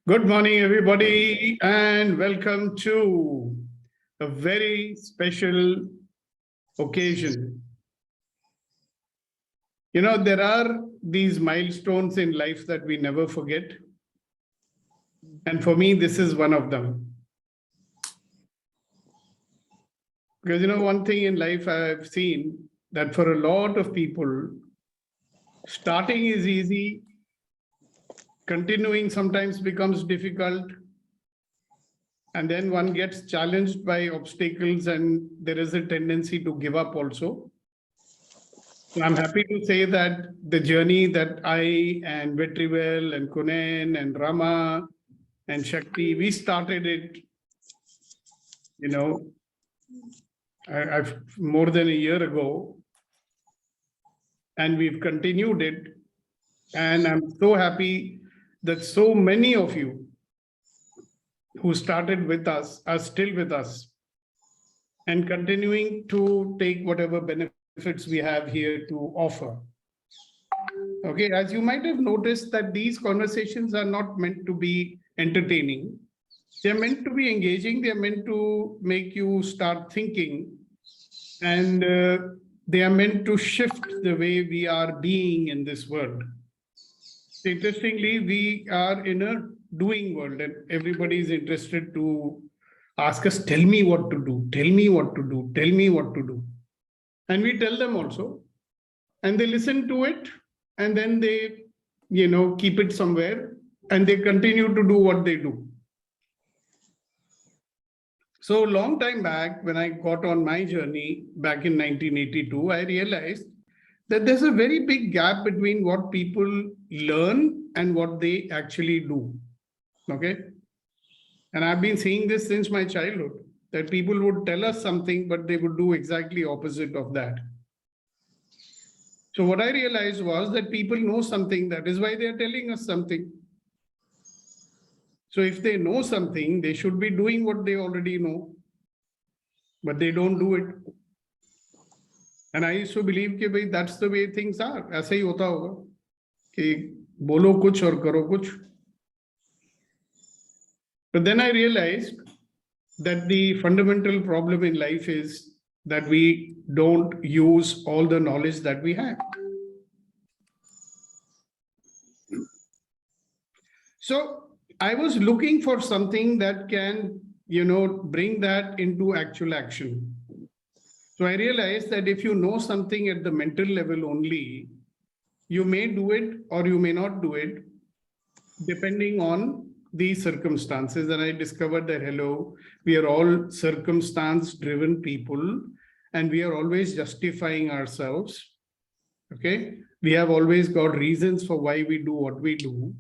Good morning, everybody, and welcome to a very special occasion. There are these milestones in life that we never forget. And for me, this is one of them. Because, one thing in life I've seen that for a lot of people, starting is easy, continuing sometimes becomes difficult, and then one gets challenged by obstacles and there is a tendency to give up also. So I'm happy to say that the journey that I and Vetrivel and Kunen and Rama and Shakti, we started it, I've more than a year ago, and we've continued it. And I'm so happy that so many of you who started with us are still with us and continuing to take whatever benefits we have here to offer. Okay, as you might have noticed that these conversations are not meant to be entertaining. They're meant to be engaging. They're meant to make you start thinking. And they are meant to shift the way we are being in this world. Interestingly, we are in a doing world and everybody is interested to ask us, tell me what to do, tell me what to do, tell me what to do. And we tell them also, and they listen to it, and then they, keep it somewhere, and they continue to do what they do. So a long time back, when I got on my journey back in 1982, I realized that there's a very big gap between what people learn and what they actually do. Okay. And I've been seeing this since my childhood, that people would tell us something, but they would do exactly opposite of that. So what I realized was that people know something, that is why they're telling us something. So if they know something, they should be doing what they already know, but they don't do it. And I used to believe that that's the way things are. ऐसा ही होता होगा कि बोलो कुछ और करो कुछ. But then I realized that the fundamental problem in life is that we don't use all the knowledge that we have. So I was looking for something that can, bring that into actual action. So I realized that if you know something at the mental level only, you may do it or you may not do it, depending on the circumstances. And I discovered that, hello, we are all circumstance-driven people, and we are always justifying ourselves. Okay? We have always got reasons for why we do what we do.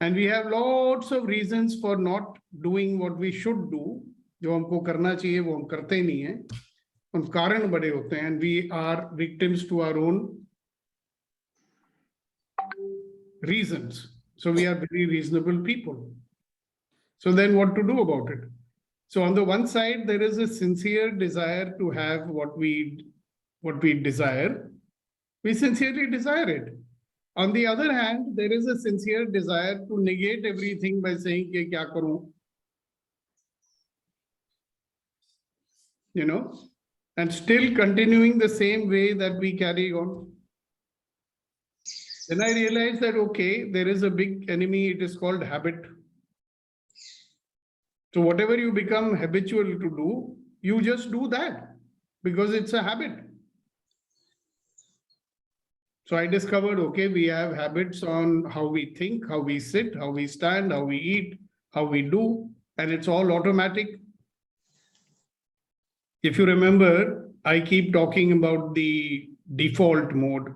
And we have lots of reasons for not doing what we should do. जो हमको करना चाहिए वो हम करते नहीं हैं. उन कारण बड़े होते हैं, and we are victims to our own reasons. So we are very reasonable people. So then what to do about it? So on the one side, there is a sincere desire to have what we desire. We sincerely desire it. On the other hand, there is a sincere desire to negate everything by saying, "Ke kya karu?" And still continuing the same way that we carry on. Then I realized that, okay, there is a big enemy, it is called habit. So whatever you become habitual to do, you just do that because it's a habit. So I discovered, okay, we have habits on how we think, how we sit, how we stand, how we eat, how we do, and it's all automatic. If you remember, I keep talking about the default mode.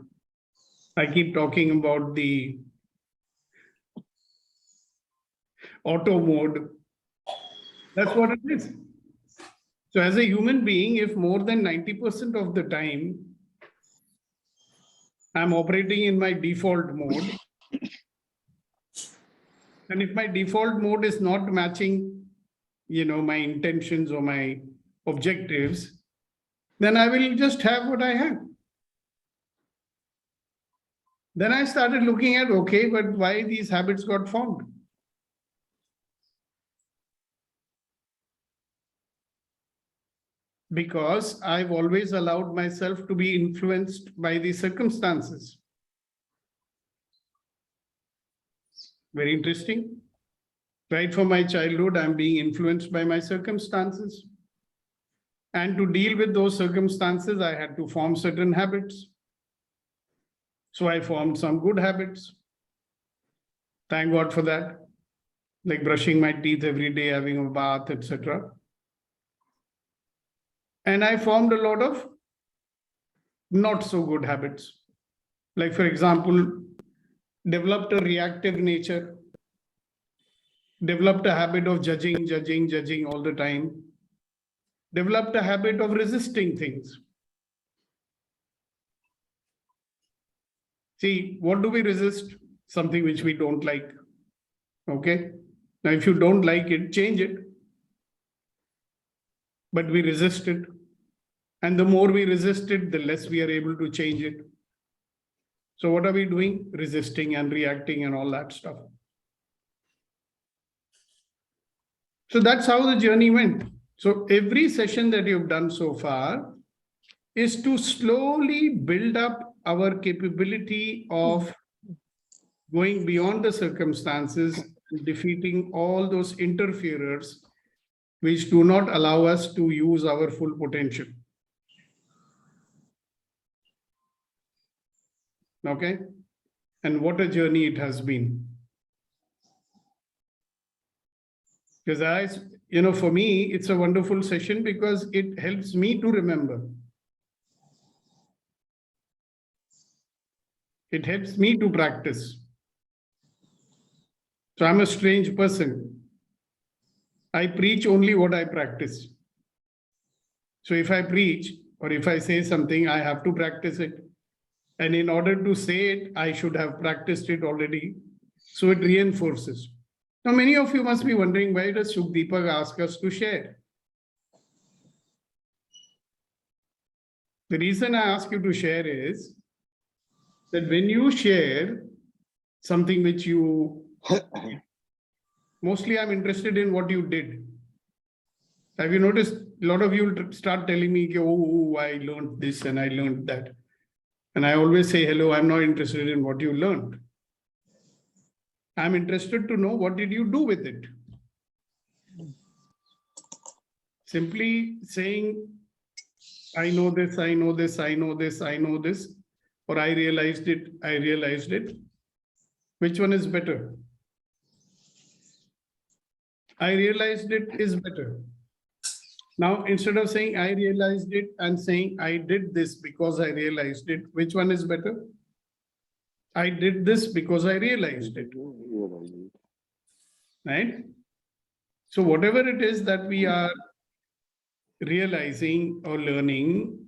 I keep talking about the auto mode. That's what it is. So as a human being, if more than 90% of the time I'm operating in my default mode, and if my default mode is not matching, my intentions or my objectives, then I will just have what I have. Then I started looking at, okay, but why these habits got formed? because I've always allowed myself to be influenced by the circumstances. Very interesting. Right from my childhood, I'm being influenced by my circumstances. And to deal with those circumstances, I had to form certain habits. So I formed some good habits. Thank God for that. Like brushing my teeth every day, having a bath, etc. And I formed a lot of not so good habits. Like, for example, developed a reactive nature, developed a habit of judging all the time, developed a habit of resisting things. See, what do we resist? Something which we don't like. Okay. Now, if you don't like it, change it. But we resist it. And the more we resist it, the less we are able to change it. So what are we doing? Resisting and reacting and all that stuff. So that's how the journey went. So every session that you've done so far is to slowly build up our capability of going beyond the circumstances, defeating all those interferers which do not allow us to use our full potential. Okay? And what a journey it has been. Because for me, it's a wonderful session because it helps me to remember. It helps me to practice. So I'm a strange person. I preach only what I practice. So if I preach or if I say something, I have to practice it. And in order to say it, I should have practiced it already. So it reinforces. Now, many of you must be wondering, why does Shukdeepak ask us to share? The reason I ask you to share is that when you share something which you, mostly I'm interested in what you did. Have you noticed a lot of you will start telling me, oh, I learned this and I learned that. And I always say, hello, I'm not interested in what you learned. I'm interested to know what did you do with it. Simply saying, I know this, I know this, I know this, I know this, or I realized it. Which one is better? I realized it is better. Now, instead of saying I realized it and saying I did this because I realized it, which one is better? I did this because I realized it. Right? So whatever it is that we are realizing or learning,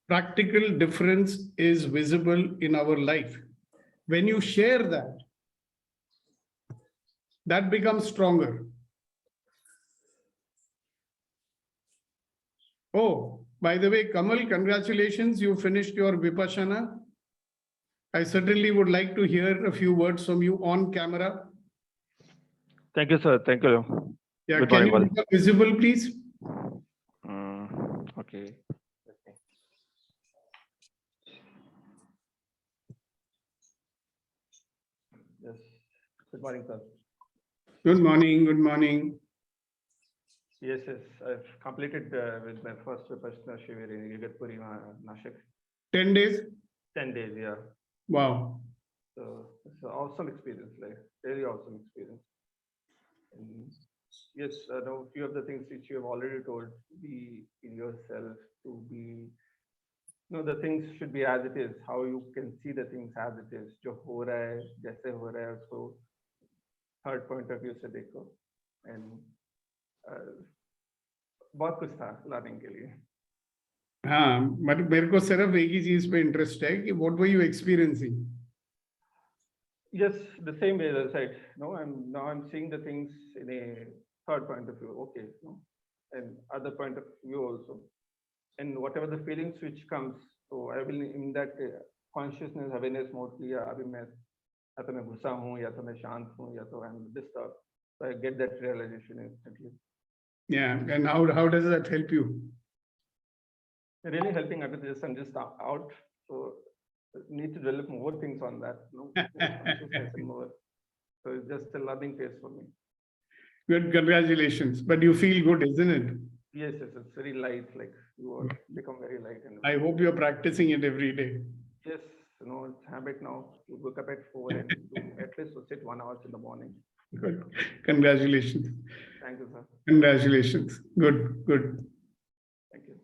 practical difference is visible in our life. When you share that, that becomes stronger. Oh, by the way, Kamal, congratulations, you finished your Vipassana. I certainly would like to hear a few words from you on camera. Thank you, sir. Thank you. Yeah, Good can you morning, become visible, please? Okay. Yes. Good morning, sir. Good morning, good morning. Yes, I've completed with my first Vipassana Shivir in Igatpuri, Nashik. 10 days? 10 days, yeah. Wow. So it's an awesome experience, like very awesome experience. And yes, I know a few of the things which you have already told, be in yourself, to be, the things should be as it is, how you can see the things as it is. जो हो रहा है, जैसे हो रहा है, उसको third point of view से देखो. And बहुत कुछ था learning के लिए. हाँ, मेरे को सिर्फ एक ही चीज पे इंटरेस्ट है कि what were you experiencing? Yes, the same way as I said. No, I'm seeing the things in a third point of view. Okay, no, and other point of view also. And whatever the feelings which comes, so I will in that consciousness awareness mode कि अभी मैं या तो मैं गुस्सा हूँ या तो मैं शांत हूँ या तो I'm disturbed. So I get that realization instantly. Yeah. And how does that help you? Really helping at this and just out. So need to develop more things on that. More consciousness and more. So it's just a learning phase for me. Good, congratulations. But you feel good, isn't it? Yes, it's very light. Like you all become very light. And I hope you're practicing it every day. yes, it's habit now. You wake up at 4 and do at least sit 1 hour in the morning. Good. Congratulations. Thank you, sir. Congratulations. Good, good. Thank you.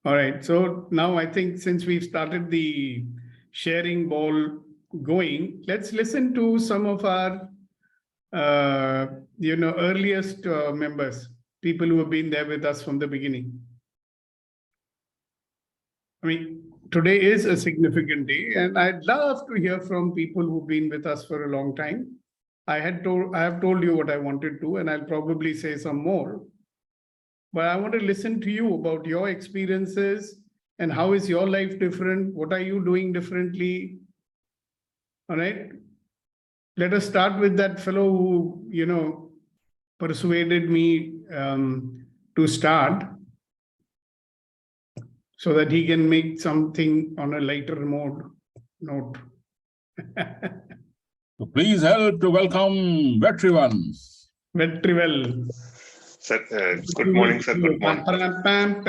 All right. So now I think since we've started the sharing ball going, let's listen to some of our earliest members, people who have been there with us from the beginning. I mean, today is a significant day, and I'd love to hear from people who've been with us for a long time. I have told you what I wanted to, and I'll probably say some more. But I want to listen to you about your experiences and how is your life different? What are you doing differently? All right. Let us start with that fellow who, persuaded me to start so that he can make something on a lighter note. So please help to welcome Vetrivan. Vetrivel. Sir, good morning, sir. Good morning. Pam.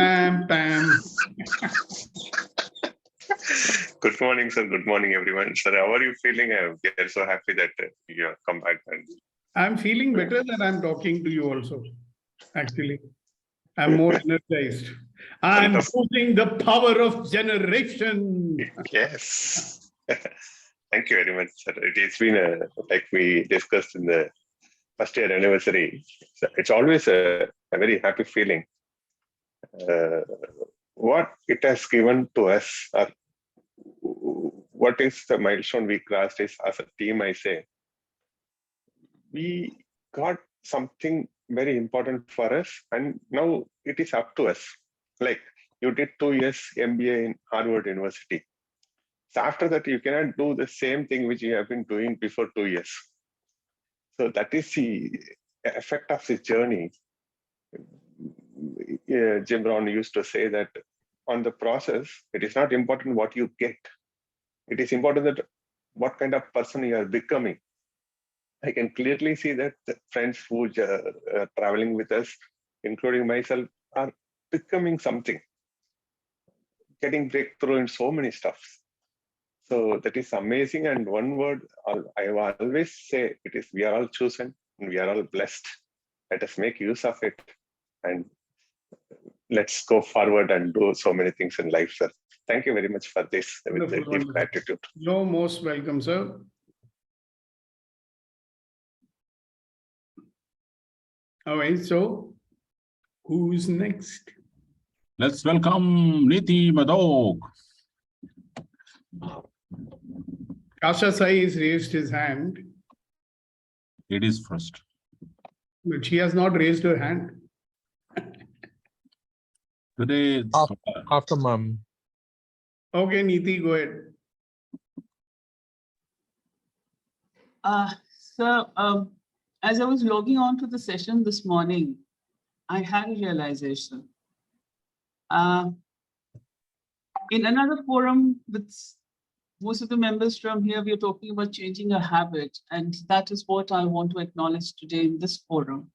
Good morning, sir. Good morning, everyone. Sir, how are you feeling? We are so happy that you have come back. And I'm feeling better that I'm talking to you also. Actually, I'm more energized. I'm using the power of generation. Yes. Thank you very much, sir. It has been like we discussed in the first year anniversary. It's always a very happy feeling. What it has given to us, or what is the milestone we crossed is, as a team, I say, we got something very important for us, and now it is up to us. Like you did 2 years MBA in Harvard University. So after that, you cannot do the same thing which you have been doing before 2 years. So that is the effect of this journey. Jim Brown used to say that on the process, it is not important what you get. It is important that what kind of person you are becoming. I can clearly see that the friends who are traveling with us, including myself, are becoming something, getting breakthrough in so many stuffs. So that is amazing. And one word I always say, it is, we are all chosen and we are all blessed. Let us make use of it and let's go forward and do so many things in life, sir. Thank you very much for this, with the deep gratitude. You're most welcome, sir. All right, so who's next? Let's welcome Niti Madog. Kasha Sai has raised his hand. Ladies first. But she has not raised her hand. Today, After mom. Okay, Niti, go ahead. So, as I was logging on to the session this morning, I had a realization. In another forum with most of the members from here, we are talking about changing a habit, and that is what I want to acknowledge today in this forum.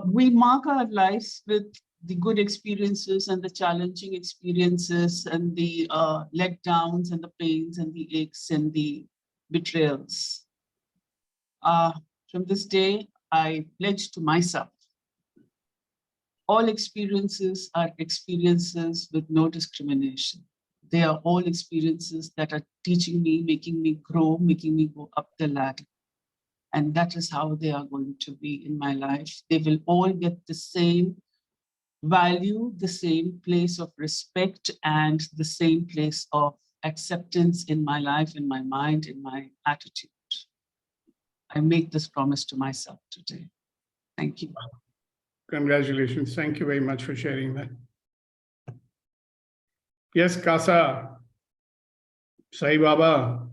We mark our lives with the good experiences and the challenging experiences and the letdowns and the pains and the aches and the betrayals. From this day, I pledge to myself, all experiences are experiences with no discrimination. They are all experiences that are teaching me, making me grow, making me go up the ladder. And that is how they are going to be in my life. They will all get the same value, the same place of respect, and the same place of acceptance in my life, in my mind, in my attitude. I make this promise to myself today. Thank you. Congratulations. Thank you very much for sharing that. Yes, Kasa. Sai Baba.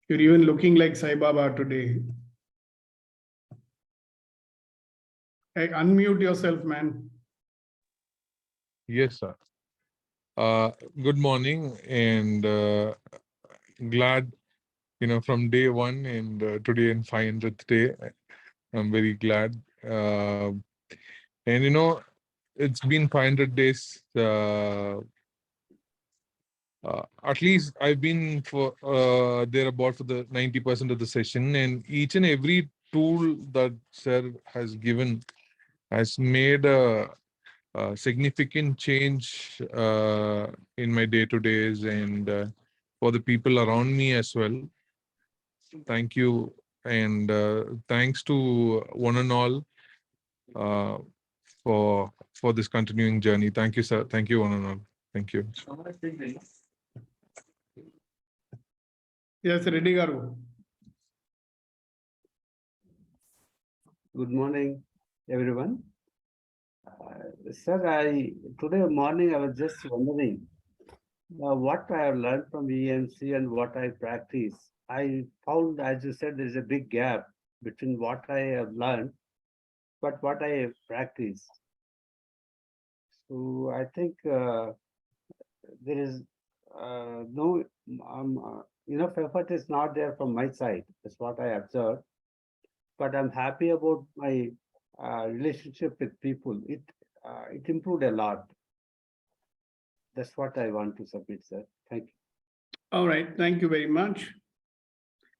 You're even looking like Sai Baba today. Hey, unmute yourself, man. Yes, sir. Good morning, and glad, from day one and today in 500th day, I'm very glad. And it's been 500 days. At least I've been for there about for the 90% of the session, and each and every tool that sir has given has made a significant change in my day-to-days and for the people around me as well. Thank you, and thanks to one and all uh, for this continuing journey. Thank you, sir. Thank you, one and all. Thank you. Yes, Reddy Garu. Good morning, everyone. Sir, today morning I was just wondering what I have learned from EMC and what I practice. I found, as you said, there is a big gap between what I have learned, but what I have practiced. So I think there is no enough effort is not there from my side. That's what I observed. But I'm happy about my relationship with people. It improved a lot. That's what I want to submit, sir. Thank you. All right, thank you very much.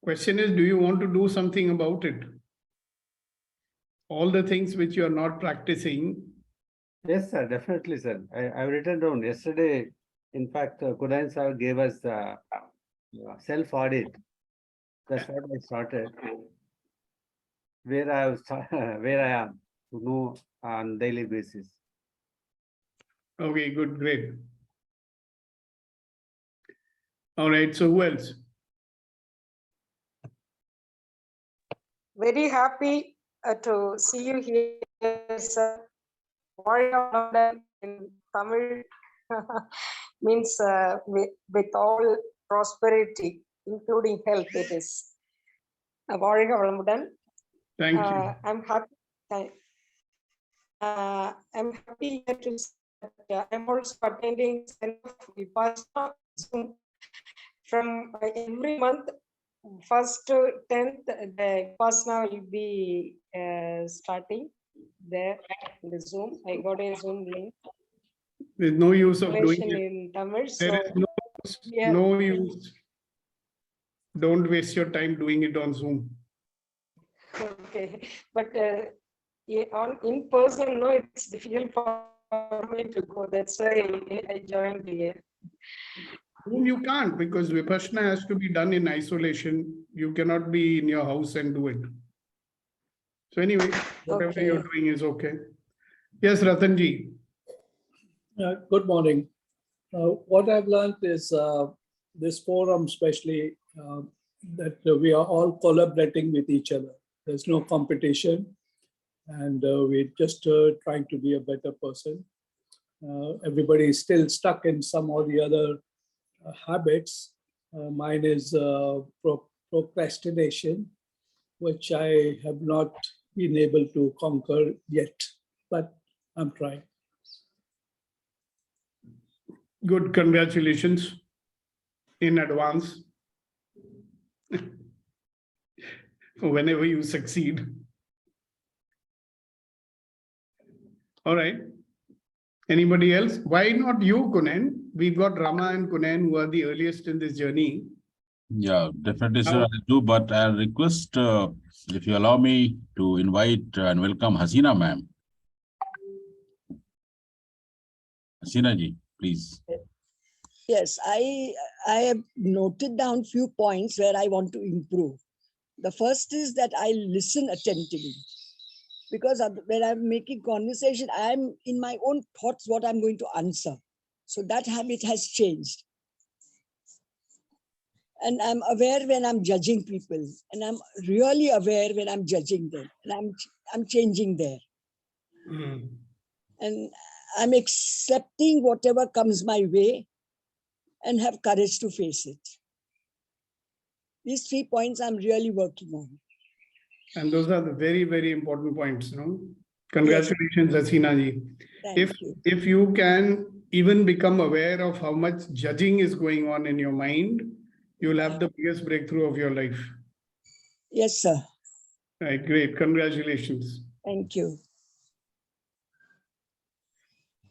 Question is, do you want to do something about it? All the things which you are not practicing. Yes, sir, definitely, sir. I've written down yesterday. In fact, Kudan sir gave us self-audit. That's what I started. Where I was, where I am to know on daily basis. Okay, good, great. All right, so who else? Very happy to see you here, sir. Vazhiga in Tamil means with all prosperity, including health. It is Vazhiga Vazhiga. Thank you. I'm happy. I'm happy here to see that I'm also attending Vipassana Zoom from every month. First to 10th, the Vipassana will be starting there in the Zoom. I got a Zoom link. There's no use of doing Relation it. in Tamil. There So is yeah. no use. Don't waste your time doing it on Zoom. Okay, but in person, no, it's difficult for me to go. That's why I joined here. Zoom you can't, because Vipassana has to be done in isolation. You cannot be in your house and do it. So anyway, whatever Okay. you're doing is okay. Yes, Ratanji. Good morning. What I've learned is this forum, especially that we are all collaborating with each other. There's no competition, and we're just trying to be a better person. Everybody is still stuck in some or the other habits. Mine is procrastination, which I have not been able to conquer yet, but I'm trying. Good, congratulations in advance. Whenever you succeed. All right. Anybody else? Why not you, Kunen? We've got Rama and Kunen who are the earliest in this journey. Yeah, definitely, sir, I do, but I request if you allow me to invite and welcome Hasina ma'am. Hasina ji, please. Yes, I have noted down few points where I want to improve. The first is that I listen attentively, because when I'm making conversation, I'm in my own thoughts what I'm going to answer. So that habit has changed. And I'm aware when I'm judging people, and I'm really aware when I'm judging them, and I'm changing there. And I'm accepting whatever comes my way and have courage to face it. These 3 points I'm really working on. And those are the very, very important points, Congratulations, Hasina ji. Thank you. If you can even become aware of how much judging is going on in your mind, you'll have the biggest breakthrough of your life. Yes, sir. Right, great. Congratulations. Thank you.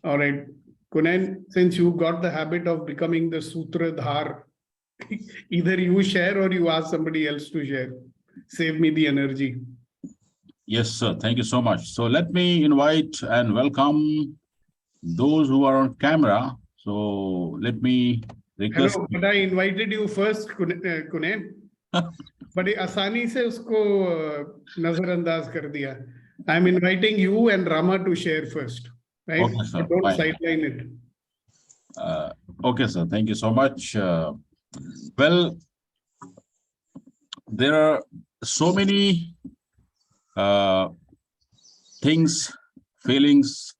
All right. Kunen, since you got the habit of becoming the Sutradhar, either you share or you ask somebody else to share. Save me the energy. Yes, sir. Thank you so much. So let me invite and welcome those who are on camera. So let me request. Hello, but I invited you first, Kunen. बड़े आसानी से उसको नजरअंदाज कर दिया. I'm inviting you and Rama to share first, right? Okay, sir. But don't Fine. sideline it. Okay, sir. Thank you so much. Well, there are so many things, feelings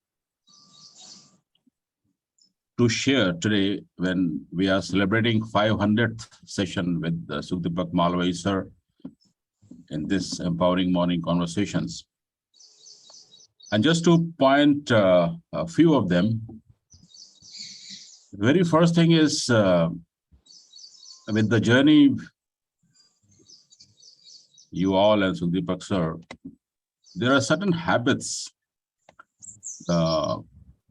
to share today when we are celebrating 500th session with Sukhdeepak Malwai sir in this empowering morning conversations. And just to point a few of them, the very first thing is with the journey you all and Sukhdeepak sir, there are certain habits,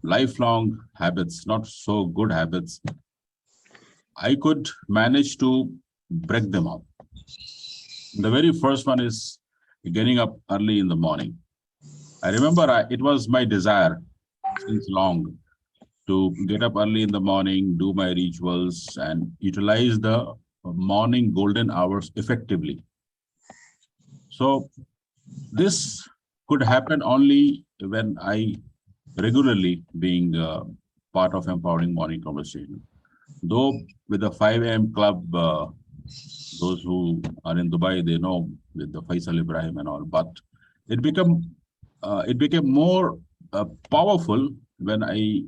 lifelong habits, not so good habits. I could manage to break them up. The very first one is getting up early in the morning. I remember it was my desire since long to get up early in the morning, do my rituals, and utilize the morning golden hours effectively. So this could happen only when I regularly being part of empowering morning conversation. Though with the 5 a.m. club, those who are in Dubai, they know with the Faisal Ibrahim and all, but it became more powerful when I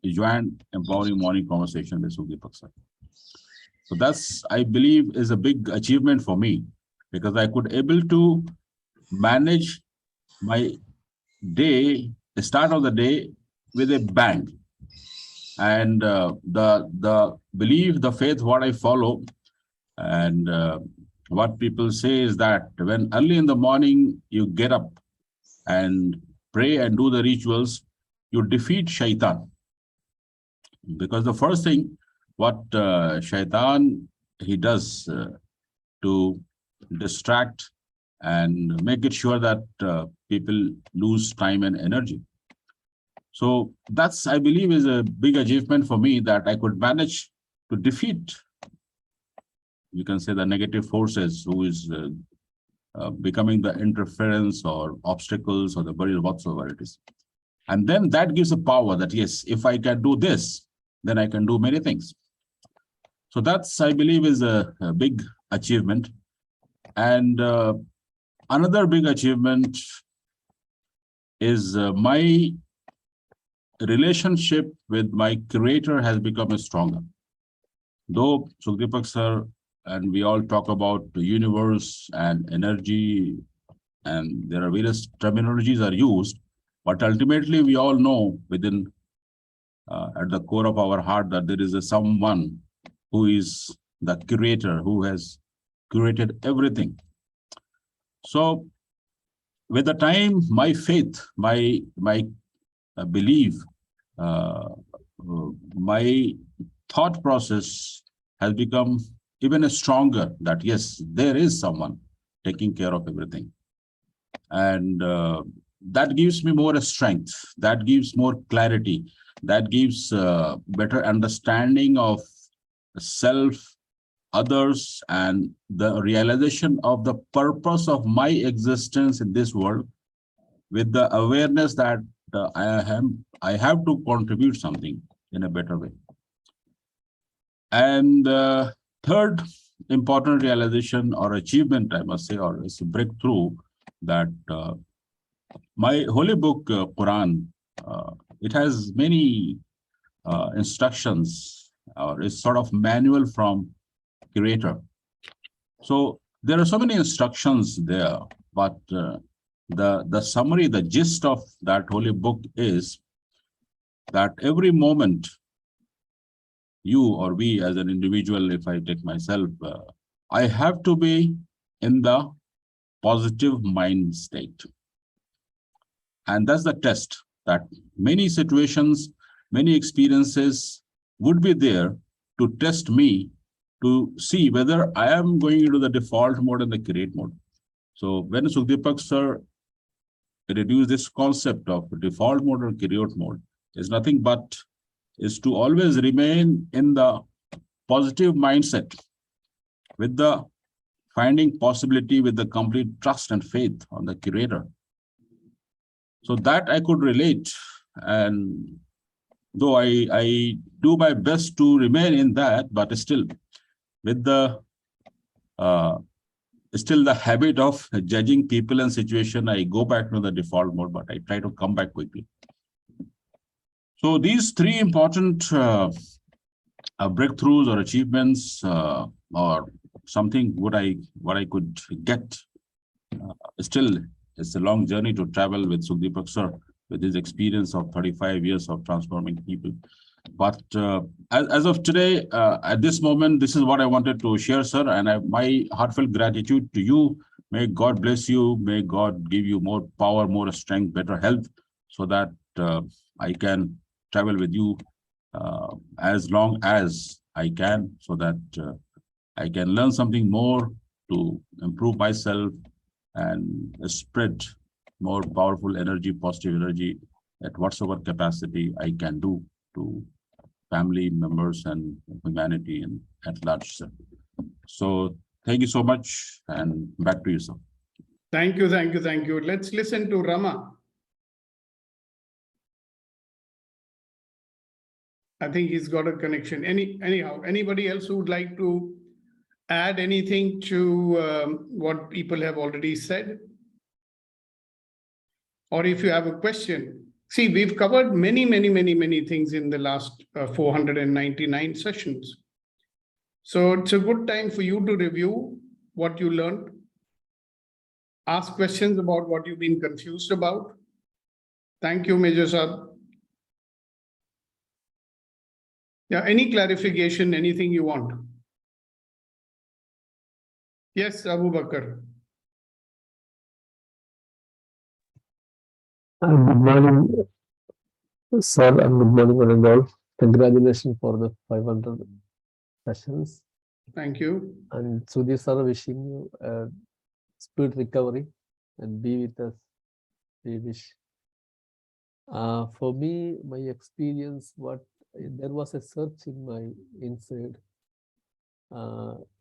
joined empowering morning conversation with Sukhdeepak sir. So that's, I believe, is a big achievement for me, because I could able to manage my day, the start of the day, with a bang. And the belief, the faith, what I follow, and what people say is that when early in the morning you get up and pray and do the rituals, you defeat shaitan. Because the first thing what shaitan he does to distract and make it sure that people lose time and energy. So that's, I believe, is a big achievement for me, that I could manage to defeat, you can say, the negative forces who is becoming the interference or obstacles or the barrier whatsoever it is. And then that gives a power that, yes, if I can do this, then I can do many things. So that's, I believe, is a big achievement. And another big achievement is my relationship with my creator has become stronger. Though Sukhdeepak sir and we all talk about the universe and energy, and there are various terminologies are used, but ultimately we all know within at the core of our heart that there is a someone who is the creator, who has created everything. So with the time, my faith, my belief, my thought process has become even stronger, that yes, there is someone taking care of everything. And that gives me more strength, that gives more clarity, that gives better understanding of self, others, and the realization of the purpose of my existence in this world, with the awareness that I have to contribute something in a better way. And third important realization or achievement, I must say, or is a breakthrough, that my holy book, Quran, it has many instructions, or is sort of manual from creator. So there are so many instructions there, but the summary, the gist of that holy book is that every moment you or we as an individual, if I take myself, I have to be in the positive mind state. And that's the test, that many situations, many experiences would be there to test me, to see whether I am going into the default mode and the create mode. So when Sukhdeepak sir introduced this concept of default mode or create mode, is nothing but is to always remain in the positive mindset with the finding possibility, with the complete trust and faith on the creator. So that I could relate, and though I do my best to remain in that, but still with the still the habit of judging people and situation, I go back to the default mode, but I try to come back quickly. So these three important breakthroughs or achievements or something what I could get, still it's a long journey to travel with Sukhdeepak sir, with his experience of 35 years of transforming people. But as of today, at this moment, this is what I wanted to share, sir. And my heartfelt gratitude to you. May God bless you. May God give you more power, more strength, better health, so that I can travel with you as long as I can, so that I can learn something more to improve myself and spread more powerful energy, positive energy at whatsoever capacity I can do to family members and humanity and at large, sir. So thank you so much, and back to you, sir. Thank you, thank you, thank you. Let's listen to Rama. I think he's got a connection. Anyhow, anybody else who would like to add anything to what people have already said? Or if you have a question, see, we've covered many things in the last 499 sessions. So it's a good time for you to review what you learned, ask questions about what you've been confused about. Thank you, Major Saab. Yeah, any clarification, anything you want? Yes, Abu Bakr. Good morning, sir, and good morning, one and all. Congratulations for the 500 sessions. Thank you. And Sudhir sir, wishing you a speed recovery and be with us. We wish. For me, my experience, there was a search in my inside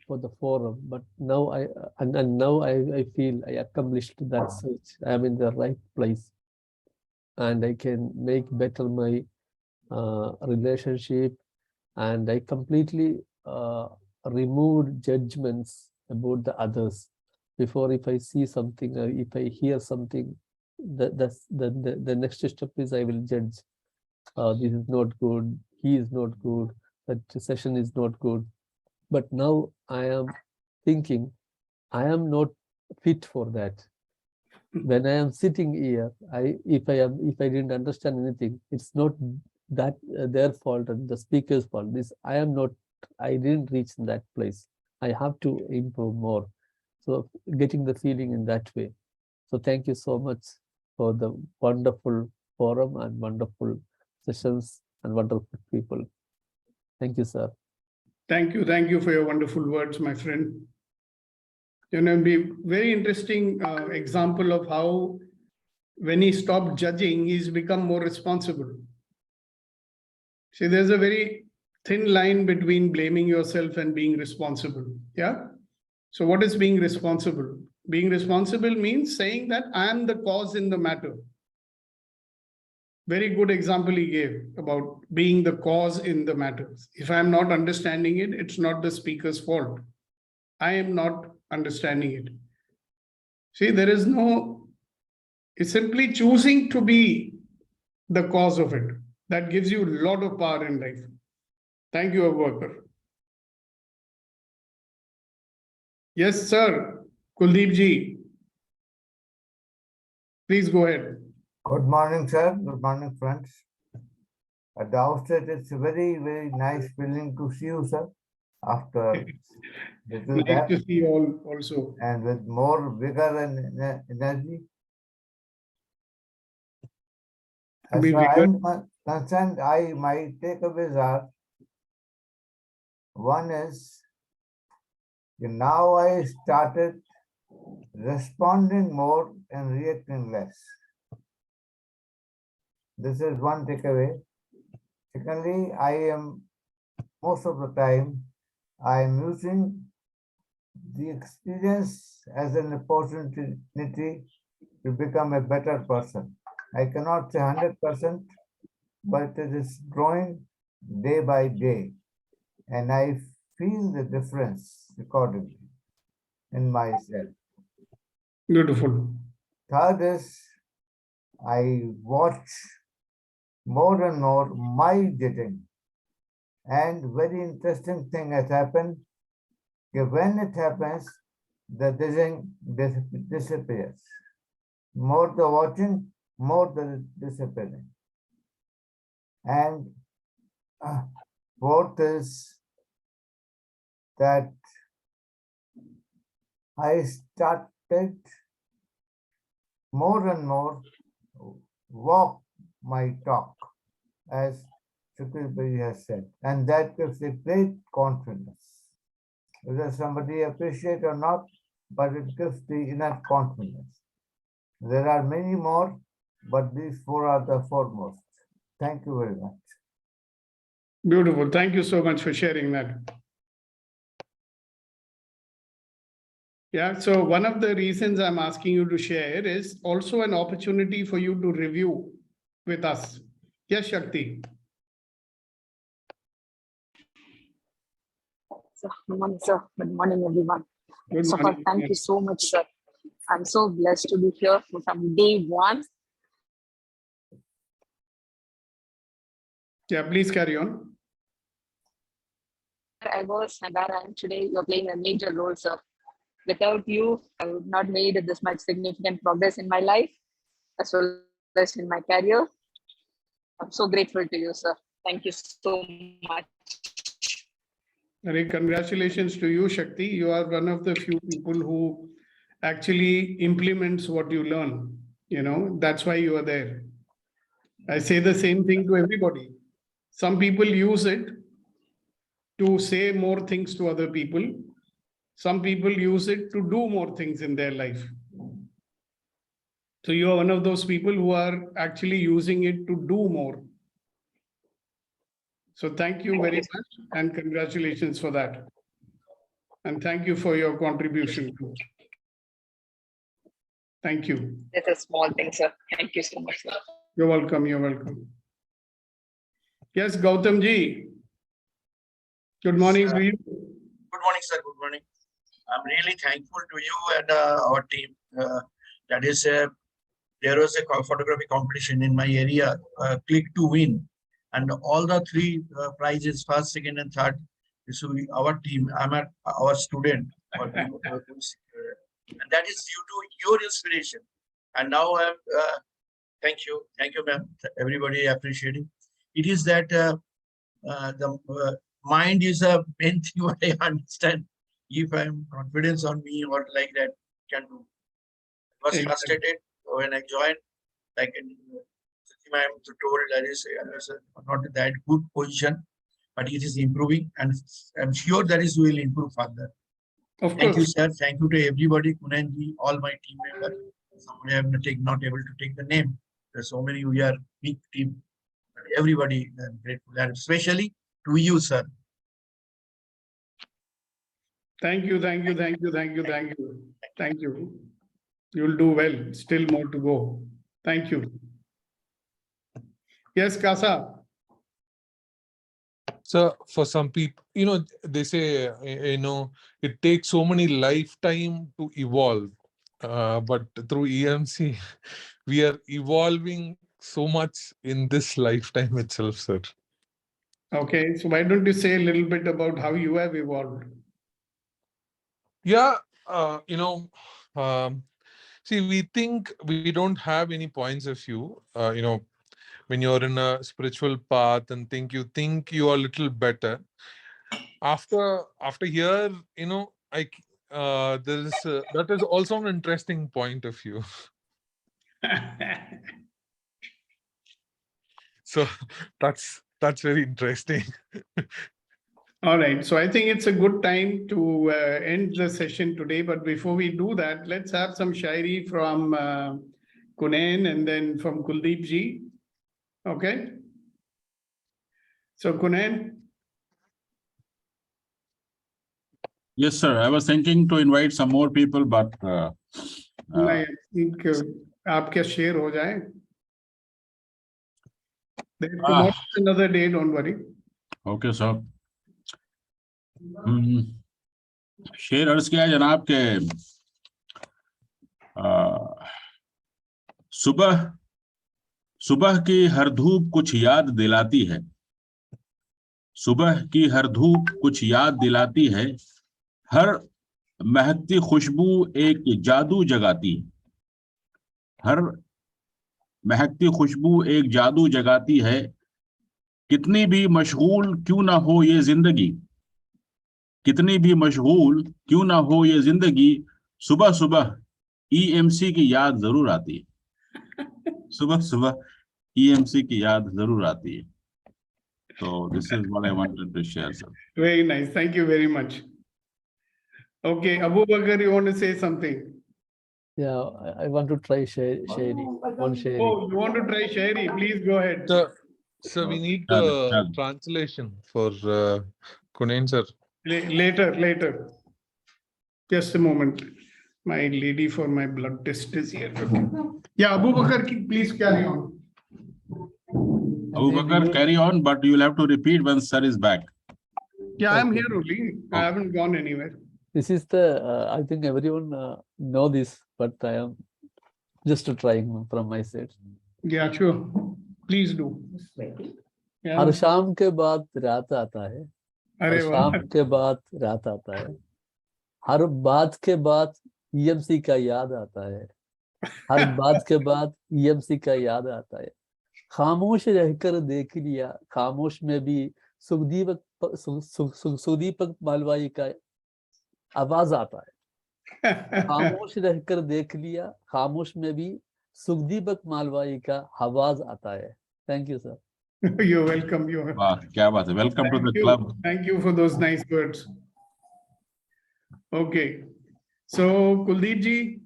for the forum, but now I feel I accomplished that search. I am in the right place, and I can make better my relationship, and I completely removed judgments about the others. Before, if I see something or if I hear something, the next step is I will judge. This is not good, he is not good, that session is not good. But now I am thinking I am not fit for that. When I am sitting here, if I didn't understand anything, it's not that their fault and the speaker's fault. I didn't reach that place. I have to improve more. So getting the feeling in that way. So thank you so much for the wonderful forum and wonderful sessions and wonderful people. Thank you, sir. Thank you for your wonderful words, my friend. You know, be very interesting example of how when he stopped judging, he's become more responsible. See, there's a very thin line between blaming yourself and being responsible. Yeah. So what is being responsible? Being responsible means saying that I am the cause in the matter. Very good example he gave about being the cause in the matter. If I'm not understanding it, it's not the speaker's fault. I am not understanding it. See, it's simply choosing to be the cause of it. That gives you a lot of power in life. Thank you, Abu Bakr. Yes, sir. Kuldeep ji. Please go ahead. Good morning, sir. Good morning, friends. At the outset, it's a very, very nice feeling to see you, sir, after little Nice gap to see you all also. and with more vigor and energy. As Be far vigorous. I'm concerned, my takeaways are, one is, now I started responding more and reacting less. This is one takeaway. Secondly, I am most of the time I am using the experience as an opportunity to become a better person. I cannot say 100%, but it is growing day by day, and I feel the difference accordingly in myself. Beautiful. Third is, I watch more and more my dating, and very interesting thing has happened. When it happens, the dating disappears. More the watching, more the disappearing. And fourth is that I started more and more walk my talk, as Shukri has said, and that gives a great confidence. Whether somebody appreciate or not, but it gives the inner confidence. There are many more, but these four are the foremost. Thank you very much. Beautiful. Thank you so much for sharing that. Yeah, so one of the reasons I'm asking you to share is also an opportunity for you to review with us. Yes, Shakti. So, good morning, sir. Good morning, everyone. Good First of all, morning. thank you so much, sir. I'm so blessed to be here from day one. Yeah, please carry on. I was and where I am today, you're playing a major role, sir. Without you, I would not made this much significant progress in my life as well as in my career. I'm so grateful to you, sir. Thank you so much. Very congratulations to you, Shakti. You are one of the few people who actually implements what you learn. You know, that's why you are there. I say the same thing to everybody. Some people use it to say more things to other people. Some people use it to do more things in their life. So you are one of those people who are actually using it to do more. So thank you very much and congratulations for that. And thank you for your contribution. Thank you. It's a small thing, sir. Thank you so much, sir. You're welcome. You're welcome. Yes, Gautam ji. Good morning to you. Good morning, sir. Good morning. I'm really thankful to you and our team. That is, there was a photography competition in my area, Click to Win. And all the three prizes, first, second, and third, is our team. I'm our student. And that is due to your inspiration. And now I'm, thank you, ma'am. Everybody appreciating. It is that the mind is a main thing what I understand. If I'm confidence on me or like that, can do. I was frustrated when I joined, like I'm told that is not that good position, but it is improving, and I'm sure that is will improve further. Thank you, sir. Thank you to everybody, Kunanji, all my team members. Somebody have not able to take the name. There's so many. We are big team. Everybody, I'm grateful, and especially to you, sir. Thank you, thank you, thank you, thank you, thank you. Thank you. You'll do well. Still more to go. Thank you. Yes, Kasa. So for some people, they say, it takes so many lifetime to evolve. But through EMC, we are evolving so much in this lifetime itself, sir. Okay, so why don't you say a little bit about how you have evolved? Yeah, See, we think we don't have any points of view. When you're in a spiritual path and think you are a little better. After here, there is that is also an interesting point of view. So that's very interesting. All right. So I think it's a good time to end the session today. But before we do that, let's have some shairi from Kunain and then from Kuldeep ji. Okay. So Kunain. Yes, sir. I was thinking to invite some more people, but I think आपके share हो जाए. There's tomorrow another day. Don't worry. okay, sir. शेर अर्ज किया है जनाब के सुबह सुबह की हर धूप कुछ याद दिलाती है, सुबह की हर धूप कुछ याद दिलाती है, हर महकती खुशबू एक जादू जगाती है, हर महकती खुशबू एक जादू जगाती है, कितनी भी मशगूल क्यों ना हो ये जिंदगी, कितनी भी मशगूल क्यों ना हो ये जिंदगी, सुबह सुबह ईएमसी की याद जरूर आती है, सुबह सुबह ईएमसी की याद जरूर आती है. So this is what I wanted to share, sir. Very nice. Thank you very much. Okay, Abu Bakr, you want to say something? Yeah, I want to try shairi. One shairi. Oh, you want to try shairi? Please go ahead. So we need the translation for Kunain sir. Later. Just a moment. My lady for my blood test is here. Okay. Yeah, Abu Bakr, please carry on. Abu Bakr, carry on, but you will have to repeat when sir is back. Yeah, I'm here only. I haven't gone anywhere. This is the, I think everyone know this, but I am just trying from my side. Yeah, sure. Please do. Yeah. हर शाम के बाद रात आता है, हर शाम के बाद रात आता है, हर बात के बाद ईएमसी का याद आता है, हर बात के बाद ईएमसी का याद आता है, खामोश रहकर देख लिया, खामोश में भी सुखदीपक मालवाई का आवाज आता है, खामोश रहकर देख लिया, खामोश में भी सुखदीपक मालवाई का आवाज आता है. Thank you, sir. You're welcome. Wow, क्या बात है. Welcome to the club. Thank you for those nice words. Okay. So Kuldeep ji,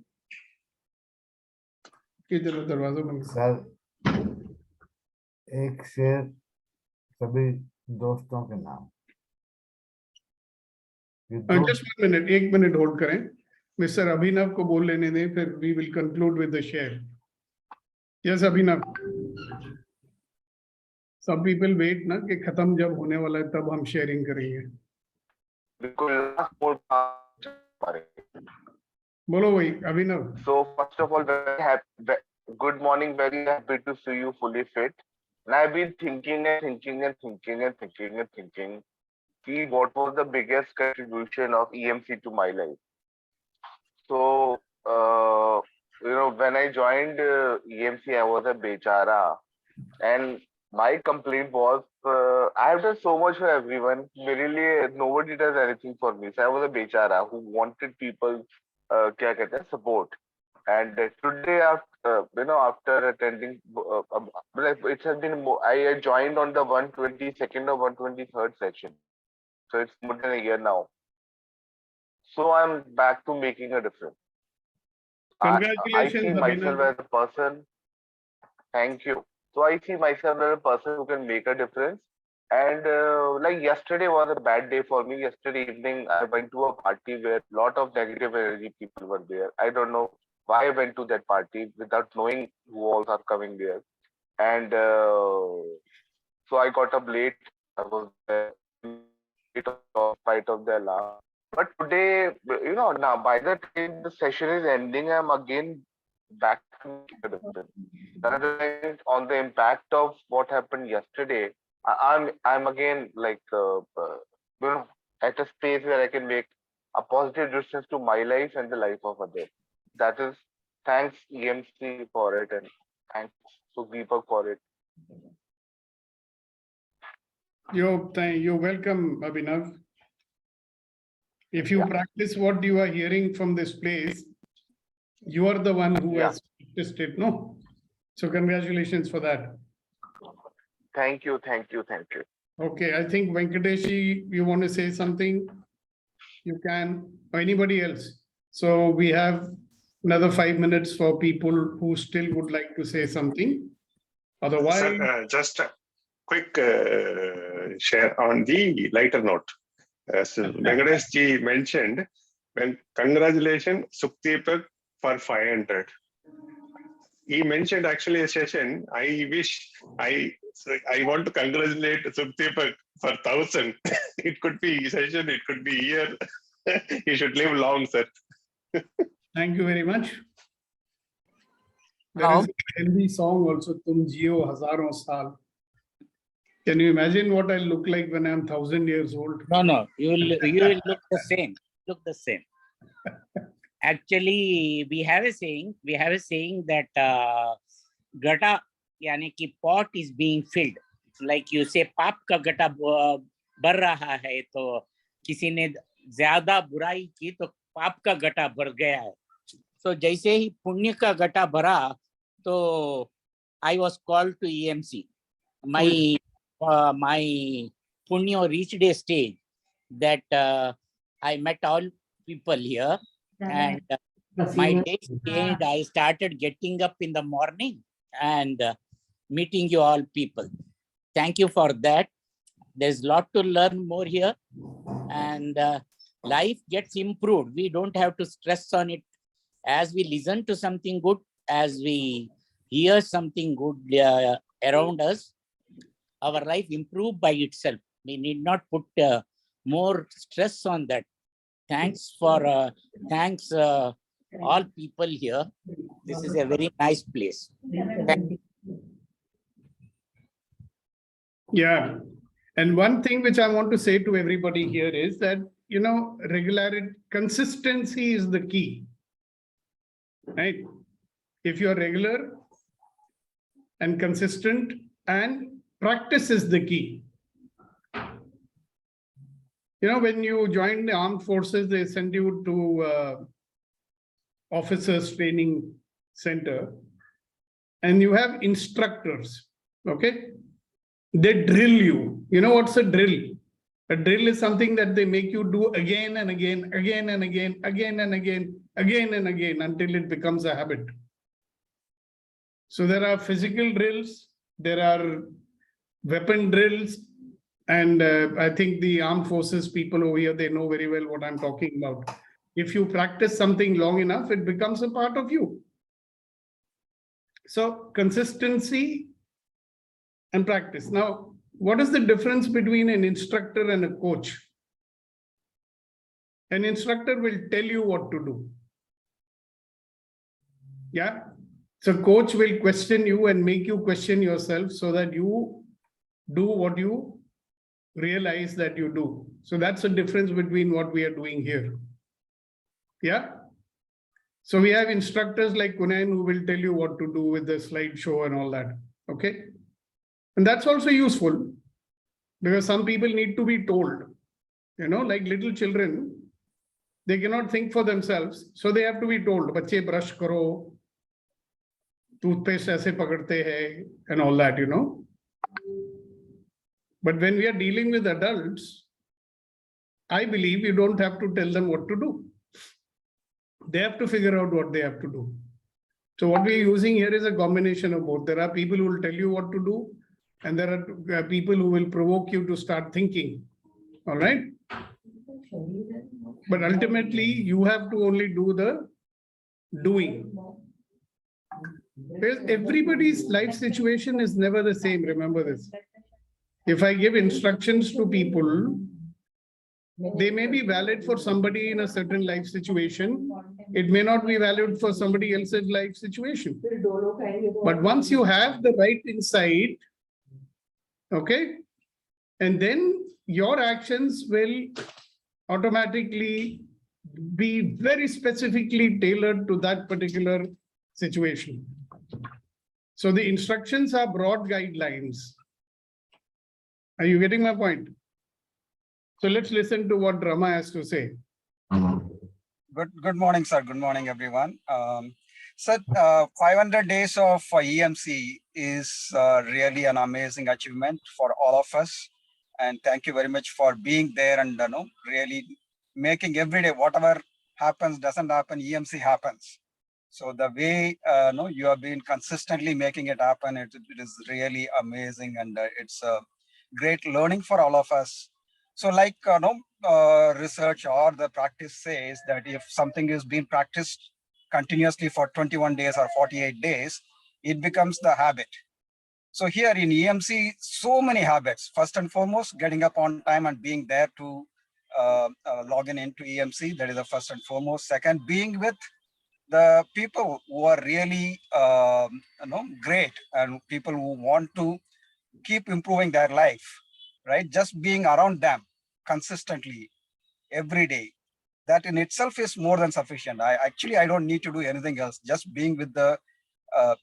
किधर दरवाजा बंद. सर एक शेर सभी दोस्तों के नाम. Just 1 minute, 1 minute hold करें. Mr. Abhinav को बोल लेने दें, फिर we will conclude with the share. Yes, Abhinav. Some people wait ना कि खत्म जब होने वाला है तब हम sharing करेंगे. बोलो भाई अभिनव. So first of all, very happy. Good morning. Very happy to see you fully fit. And I've been thinking see what was the biggest contribution of EMC to my life. So, when I joined EMC, I was a bechara. And my complaint was, I have done so much for everyone. Really, nobody does anything for me. So I was a bechara who wanted people support. And today, after attending, it has been, I joined on the 122nd or 123rd session. So it's more than a year now. So I'm back to making a difference. Congratulations, I see myself as a person. Thank you. So I see myself as a person who can make a difference. And like yesterday was a bad day for me. Yesterday evening, I went to a party where a lot of negative energy people were there. I don't know why I went to that party without knowing who all are coming there. And so I got up late. I was there in spite of the alarm. But today, now by the time the session is ending, I'm again back to making a difference. On the impact of what happened yesterday, I'm again like at a space where I can make a positive difference to my life and the life of others. That is thanks EMC for it, and thanks to Deepak for it. You're welcome, Abhinav. If you practice what you are hearing from this place, you are the one who has practiced it, no? So congratulations for that. Thank you. Okay, I think Venkateshi, you want to say something? You can, or anybody else. So we have another 5 minutes for people who still would like to say something. Otherwise, Sir, just a quick share on the lighter note. As Venkatesh ji mentioned, congratulations Sukhdeepak for 500. He mentioned actually a session. I want to congratulate Sukhdeepak for 1,000. It could be session, it could be year. He should live long, sir. thank you very much. There is a Hindi song also, Tum Jio Hazaron Saal. Can you imagine what I look like when I'm 1,000 years old? No, you will look the same. Actually, we have a saying that gata, yani ki pot is being filled. Like you say, पाप का गटा भर रहा है, तो किसी ने ज्यादा बुराई की तो पाप का गटा भर गया है. So जैसे ही पुण्य का गटा भरा, तो I was called to EMC. My punyo reached a stage that I met all people here, and my day changed. I started getting up in the morning and meeting you all people. Thank you for that. There's a lot to learn more here, and life gets improved. We don't have to stress on it. As we listen to something good, as we hear something good around us, our life improve by itself. We need not put more stress on that. Thanks all people here. This is a very nice place. Thank you. Yeah. And one thing which I want to say to everybody here is that, regularity, consistency is the key, right? If you're regular and consistent, and practice is the key. When you join the armed forces, they send you to officers training center, and you have instructors, okay? They drill you. You know what's a drill? A drill is something that they make you do again and again, again and again, again and again, again and again, until it becomes a habit. So there are physical drills, there are weapon drills, and I think the armed forces people over here, they know very well what I'm talking about. If you practice something long enough, it becomes a part of you. So consistency and practice. Now, what is the difference between an instructor and a coach? An instructor will tell you what to do. Yeah. So coach will question you and make you question yourself so that you do what you realize that you do. So that's the difference between what we are doing here. Yeah. So we have instructors like Kunayan who will tell you what to do with the slideshow and all that. Okay. And that's also useful because some people need to be told, like little children, they cannot think for themselves. So they have to be told, "Bache brush karo, toothpaste aise pakadte hai," and all that, But when we are dealing with adults, I believe you don't have to tell them what to do. They have to figure out what they have to do. So what we are using here is a combination of both. There are people who will tell you what to do, and there are people who will provoke you to start thinking. All right. But ultimately, you have to only do the doing. Because everybody's life situation is never the same. Remember this. If I give instructions to people, they may be valid for somebody in a certain life situation. It may not be valid for somebody else's life situation. But once you have the right insight, okay, and then your actions will automatically be very specifically tailored to that particular situation. So the instructions are broad guidelines. Are you getting my point? So let's listen to what Rama has to say. Good morning, sir. Good morning, everyone. Sir, 500 days of EMC is really an amazing achievement for all of us. And thank you very much for being there and really making every day, whatever happens, doesn't happen, EMC happens. So the way you have been consistently making it happen, it is really amazing, and it's a great learning for all of us. So like research or the practice says that if something is being practiced continuously for 21 days or 48 days, it becomes the habit. So here in EMC, so many habits. First and foremost, getting up on time and being there to log into EMC. That is the first and foremost. Second, being with the people who are really great and people who want to keep improving their life, right? Just being around them consistently every day, that in itself is more than sufficient. I don't need to do anything else. Just being with the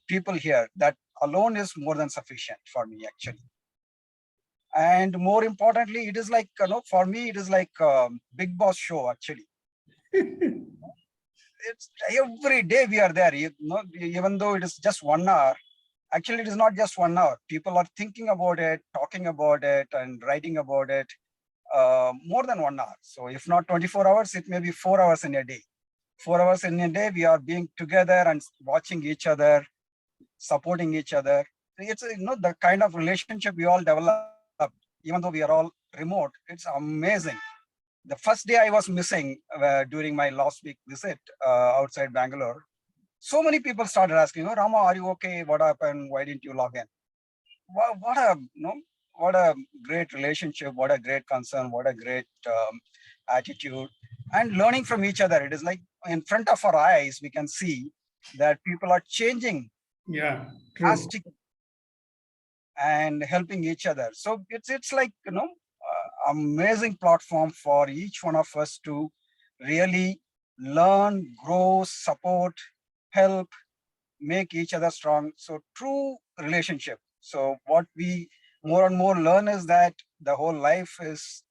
people here, that alone is more than sufficient for me, actually. And more importantly, it is like, for me, it is like Big Boss show, actually. It's every day we are there, even though it is just 1 hour. Actually, it is not just 1 hour. People are thinking about it, talking about it, and writing about it more than 1 hour. So if not 24 hours, it may be 4 hours in a day. 4 hours in a day, we are being together and watching each other, supporting each other. It's the kind of relationship we all develop, even though we are all remote. It's amazing. The first day I was missing during my last week visit outside Bangalore. So many people started asking, Rama, are you okay? What happened? Why didn't you log in? What a great relationship, what a great concern, what a great attitude, and learning from each other. It is like in front of our eyes, we can see that people are changing. Yeah, true. And helping each other. So it's like, amazing platform for each one of us to really learn, grow, support, help, make each other strong. So true relationship. So what we more and more learn is that the whole life is,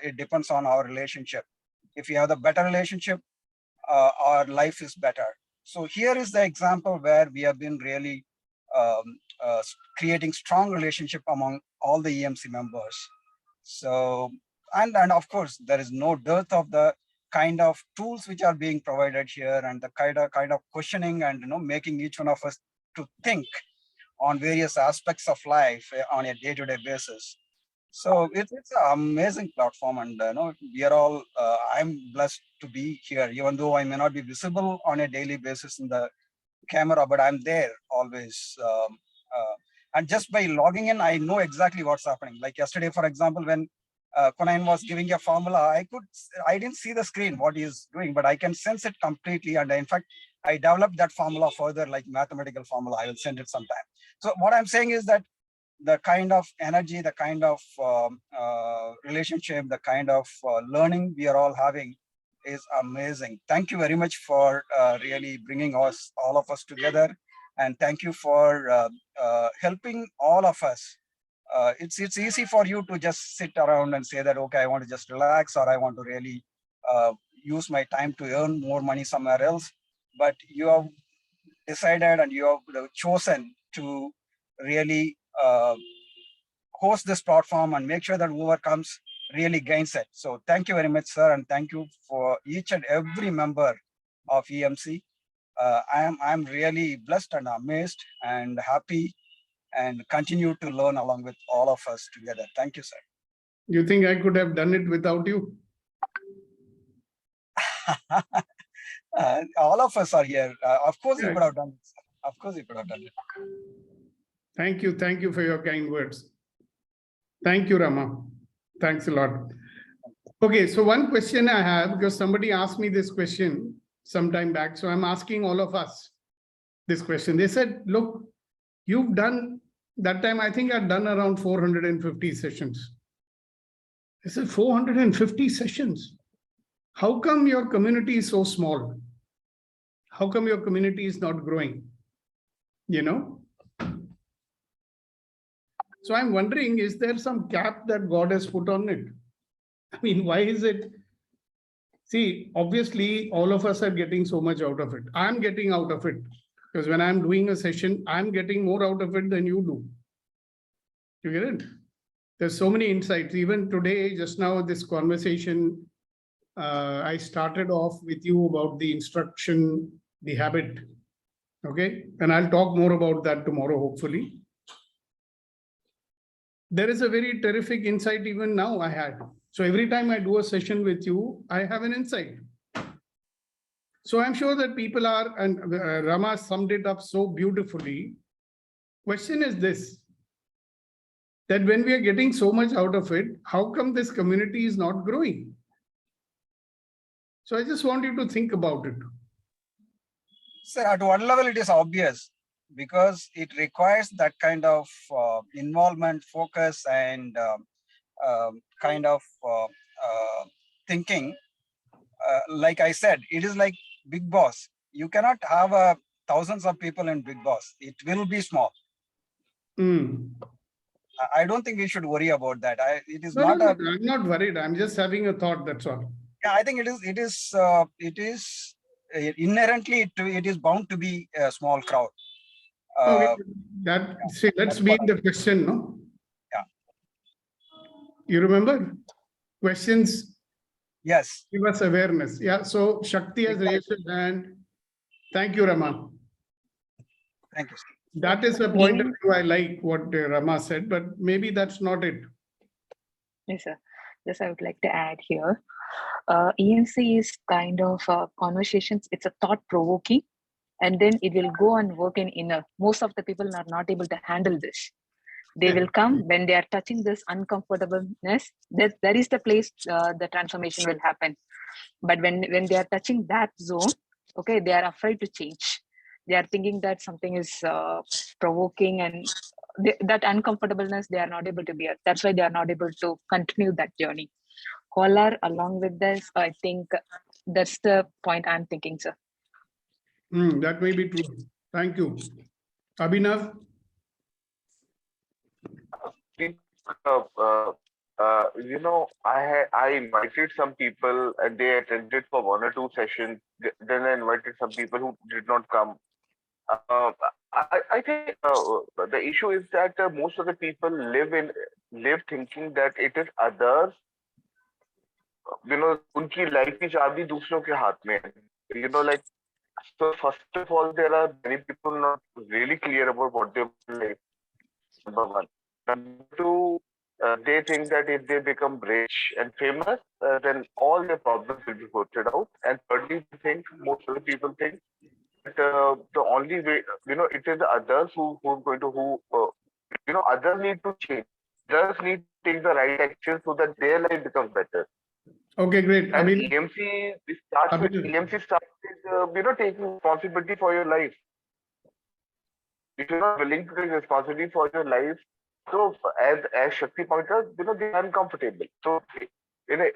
it depends on our relationship. If you have the better relationship, our life is better. So here is the example where we have been really creating strong relationship among all the EMC members. So, and of course, there is no dearth of the kind of tools which are being provided here, and the kind of questioning and making each one of us to think on various aspects of life on a day-to-day basis. So it's an amazing platform, and we are all. I'm blessed to be here, even though I may not be visible on a daily basis in the camera, but I'm there always. And just by logging in, I know exactly what's happening. Like yesterday, for example, when Conan was giving a formula, I didn't see the screen, what he is doing, but I can sense it completely. And in fact, I developed that formula further, like mathematical formula. I will send it sometime. So what I'm saying is that the kind of energy, the kind of relationship, the kind of learning we are all having is amazing. Thank you very much for really bringing us, all of us together. And thank you for helping all of us. It's easy for you to just sit around and say that, okay, I want to just relax, or I want to really use my time to earn more money somewhere else. But you have decided and you have chosen to really host this platform and make sure that whoever comes really gains it. So thank you very much, sir. And thank you for each and every member of EMC. I'm really blessed and amazed and happy, and continue to learn along with all of us together. Thank you, sir. You think I could have done it without you? All of us are here. Of course, you could have done it, sir. Of course, you could have done it. Thank you. Thank you for your kind words. Thank you, Rama. Thanks a lot. Okay, so one question I have, because somebody asked me this question some time back. So I'm asking all of us this question. They said, look, you've done, that time I think I'd done around 450 sessions. I said, 450 sessions? How come your community is so small? how come your community is not growing? You know? So I'm wondering, is there some cap that God has put on it? I mean, why is it? See, obviously, all of us are getting so much out of it. I'm getting out of it because when I'm doing a session, I'm getting more out of it than you do. You get it? There's so many insights. Even today, just now, this conversation, I started off with you about the instruction, the habit. Okay. And I'll talk more about that tomorrow, hopefully. There is a very terrific insight even now I had. So every time I do a session with you, I have an insight. So I'm sure that people are, and Rama summed it up so beautifully. Question is this, that when we are getting so much out of it, how come this community is not growing? So I just want you to think about it. So at one level, it is obvious because it requires that kind of involvement, focus, and kind of thinking. Like I said, it is like Big Boss. You cannot have thousands of people in Big Boss. It will be small. I don't think we should worry about that. It is No, not no, a. no, I'm not worried. I'm just having a thought. That's all. Yeah, I think it is inherently it is bound to be a small crowd. Okay, see, let's be in the question, no? Yeah. You remember? Questions. Yes. Give us awareness. Yeah. So Shakti has raised her hand. Thank you, Rama. Thank you. That is a point of view I like what Rama said, but maybe that's not it. Yes, sir. Yes, I would like to add here. EMC is kind of conversations. It's a thought-provoking, and then it will go and work in inner. Most of the people are not able to handle this. They will come when they are touching this uncomfortableness. That is the place the transformation will happen. But when they are touching that zone, okay, they are afraid to change. They are thinking that something is provoking, and that uncomfortableness they are not able to bear. That's why they are not able to continue that journey. Kolar, along with this, I think that's the point I'm thinking, sir. That may be true. Thank you. Abhinav? I invited some people and they attended for 1 or 2 sessions. Then I invited some people who did not come. I think the issue is that most of the people live thinking that it is others. उनकी life की चाबी दूसरों के हाथ में है. Like, so first of all, there are many people not really clear about what they like. Number one. Number two, they think that if they become rich and famous, then all their problems will be sorted out. And thirdly, most of the people think that the only way, it is the others who are going to, others need to change. Others need to take the right action so that their life becomes better. Okay, great. And EMC starts with taking responsibility for your life. If you're not willing to take responsibility for your life, so as Shakti pointed out, they are uncomfortable. So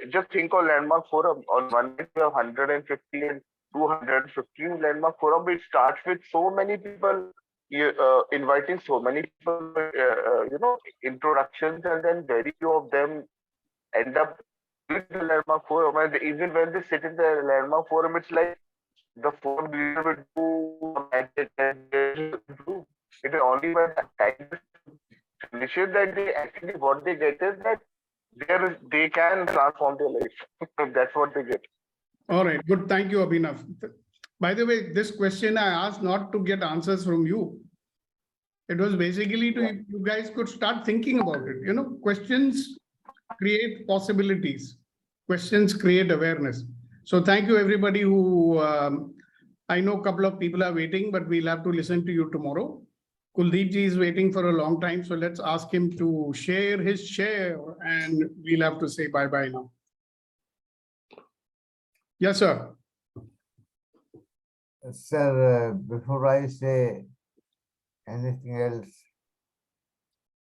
just think of Landmark Forum. On one day we have 150 and 215 Landmark Forum. It starts with so many people inviting so many people, introductions, and then very few of them end up with the Landmark Forum. And even when they sit in the Landmark Forum, it's like the forum leader will do magic and they do. It is only when the time finishes that they actually what they get is that they can transform their life. That's what they get. All right, good. Thank you, Abhinav. By the way, this question I asked not to get answers from you. It was basically to you guys could start thinking about it. Questions create possibilities. Questions create awareness. So thank you, everybody who, I know a couple of people are waiting, but we'll have to listen to you tomorrow. Kuldeep ji is waiting for a long time, so let's ask him to share his share and we'll have to say bye-bye now. Yes, sir. Sir, before I say anything else,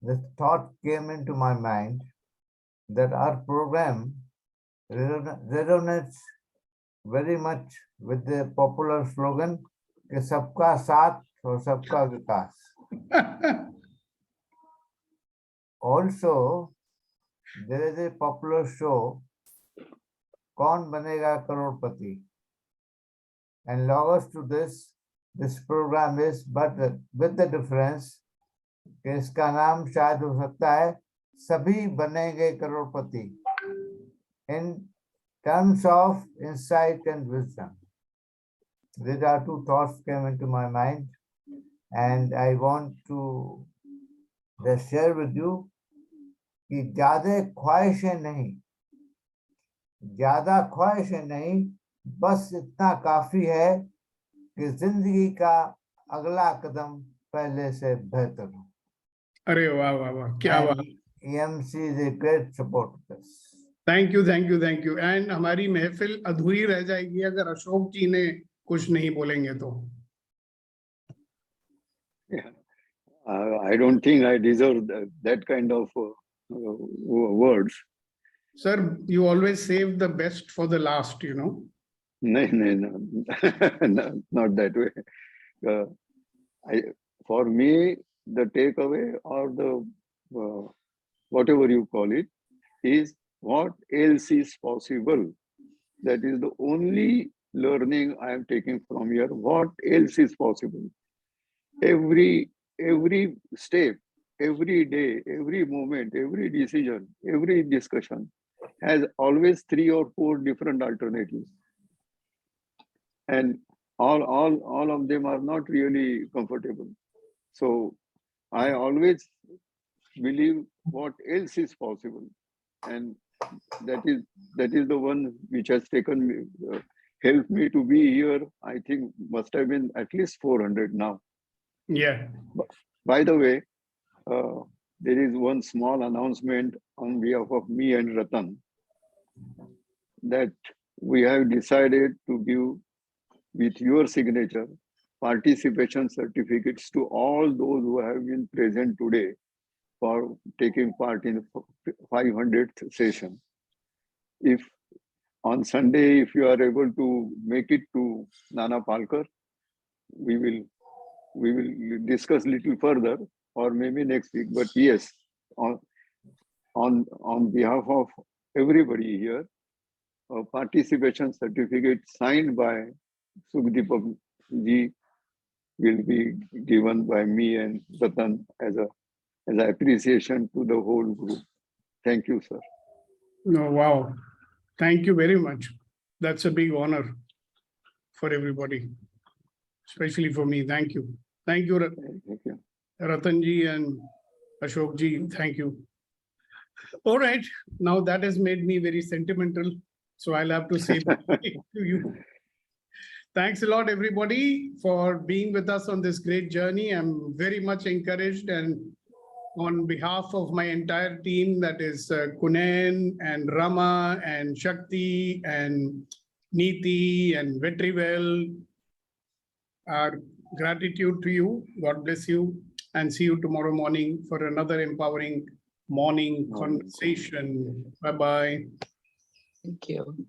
the thought came into my mind that our program resonates very much with the popular slogan, कि सबका साथ और सबका विकास. Also, there is a popular show, कौन बनेगा करोड़पति, analogous to this program is, but with the difference कि इसका नाम शायद हो सकता है सभी बनेंगे करोड़पति, in terms of insight and wisdom. These are two thoughts came into my mind, and I want to just share with you कि ज्यादा ख्वाहिशें नहीं, बस इतना काफी है कि जिंदगी का अगला कदम पहले से बेहतर हो. अरे वाह वाह वाह, क्या बात. EMC is a great support of this. Thank you. And हमारी महफिल अधूरी रह जाएगी अगर अशोक जी ने कुछ नहीं बोलेंगे तो. I don't think I deserve that kind of words. Sir, you always save the best for the last, you know. No, not that way. For me, the takeaway or the whatever you call it is what else is possible. That is the only learning I am taking from here. What else is possible? Every step, every day, every moment, every decision, every discussion has always 3 or 4 different alternatives. And all of them are not really comfortable. So I always believe what else is possible. And that is the one which has taken me, helped me to be here. I think must have been at least 400 now. Yeah. By the way, there is one small announcement on behalf of me and Ratan that we have decided to give, with your signature, participation certificates to all those who have been present today for taking part in the 500th session. If on Sunday, if you are able to make it to Nana Palkar, we will discuss little further, or maybe next week. But yes, on behalf of everybody here, a participation certificate signed by Sukhdeep ji will be given by me and Ratan as an appreciation to the whole group. Thank you, sir. No, wow. Thank you very much. That's a big honor for everybody, especially for me. Thank you. Thank you, Ratan ji and Ashok ji. Thank you. All right. Now that has made me very sentimental. So I'll have to say to you. Thanks a lot, everybody, for being with us on this great journey. I'm very much encouraged, and on behalf of my entire team, that is Kunen and Rama and Shakti and Neeti and Vetrivel, our gratitude to you. God bless you, and see you tomorrow morning for another empowering morning conversation. Bye-bye. Thank you.